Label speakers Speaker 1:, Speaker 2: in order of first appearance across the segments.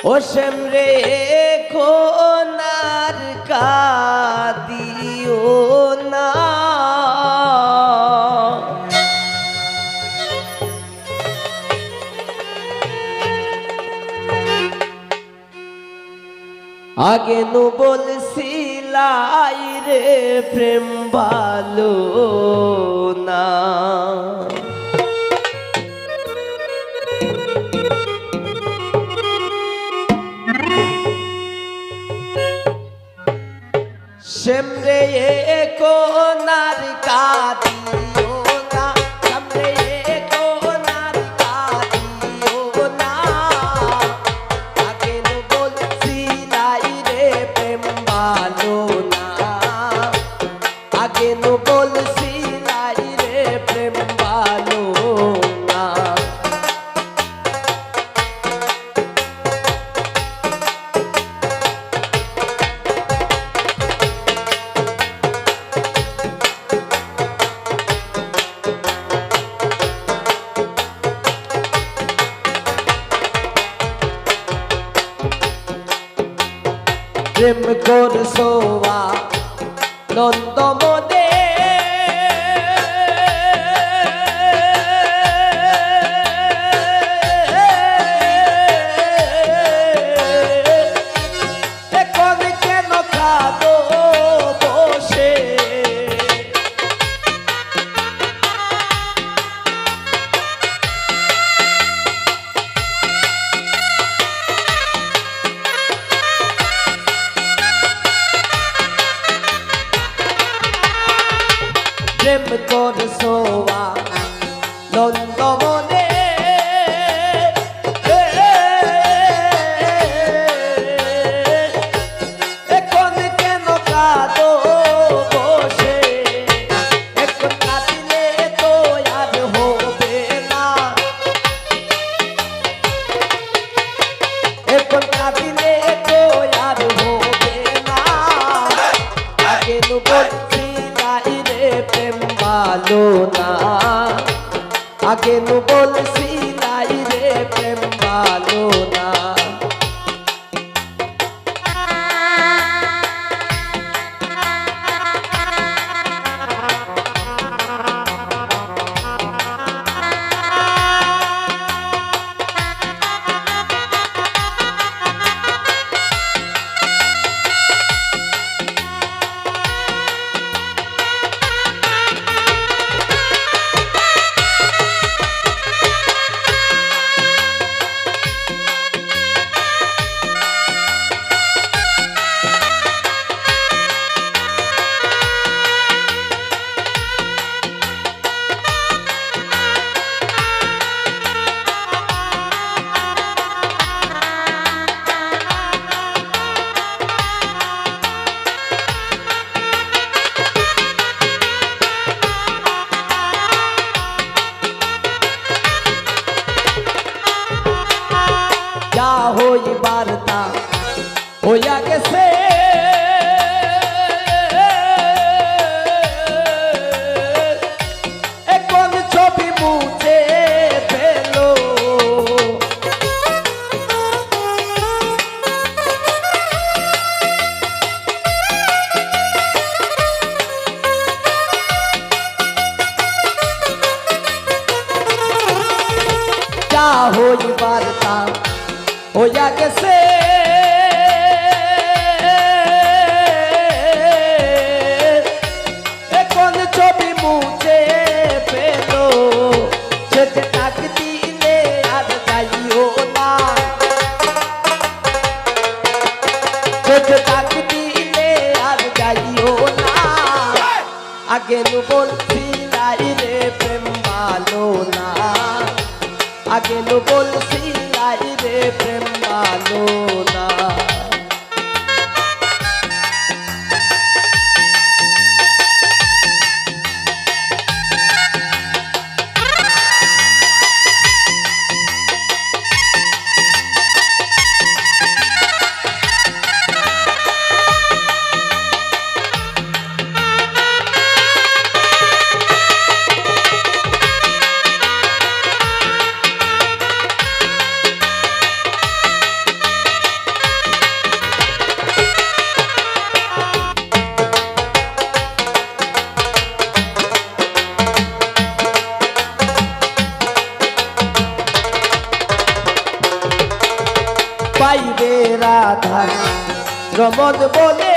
Speaker 1: ও শ্যাম রে কোনার কাদিও না, আগে নু বলছিলাই রে প্রেম ভালো না। শ্যাম রে কোনার কাদিও না, শ্যাম রে কোনার কাদিও না, আগে নু বলছিলাই রে প্রেম ভালো না, আগে নু বলছিলাই রে প্রেম ভালো না। প্রেম করছো নন্দ মনে, এখন কেন কাঁদো বসে, প্রেম করছো নন্দ মনে, এখন কেন কাঁদো বসে, এখন কাঁদিলে তো আর হবে না, এখন কাঁদিলে তো আর হবে না, আগে নু বলছিলাই রে প্রেম ভালো না, আগে নু বলছিলাই রে প্রেম ভালো না। যা হইবার তা হইয়া গেছে, এখন ছবি মুছে ফেলো, যা হইবার তা হইয়া গেছে, এখন ছবি মুছে ফেলো, যেতে ডাক দিলে আর যাইও না, যেতে ডাক দিলে আর যাইও না, আগে নু বলছিলাই রে প্রেম ভালো না, আগে নু বলছিলাই রে প্রেম ভালো না। পাইবে রাধা রমন বলে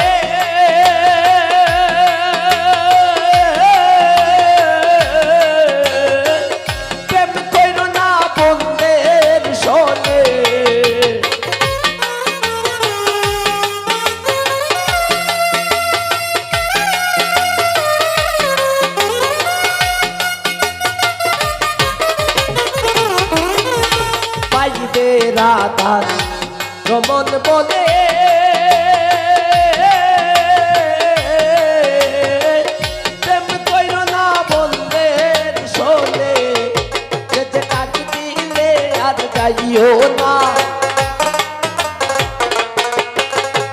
Speaker 1: প্রেম কইর না বন্ধের শোনে পাইবে রাধা রমন বলে প্রেম কইর না বন্ধের শোনে যেতে ডাক দিলে আর যাইও না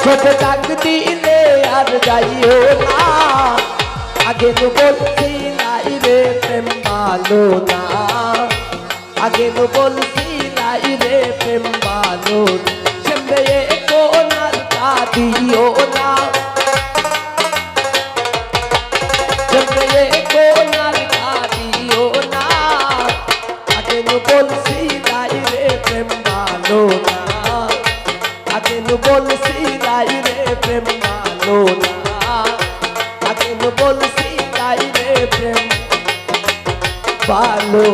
Speaker 1: যেতে ডাক দিলে আর যাইও না আগে তো বলছি নাই রে প্রেম ভালো না আগে তো বলছি নাই রে প্রেম ভালো সেমরে কোনার কাঁদিও না সেমরে কোনার কাঁদিও না আগে তো বলছি নাই রে প্রেম ভালো না আগে তো বলছি নাই রে প্রেম ভালো না আগে তো বলছি নাই রে প্রেম ভালো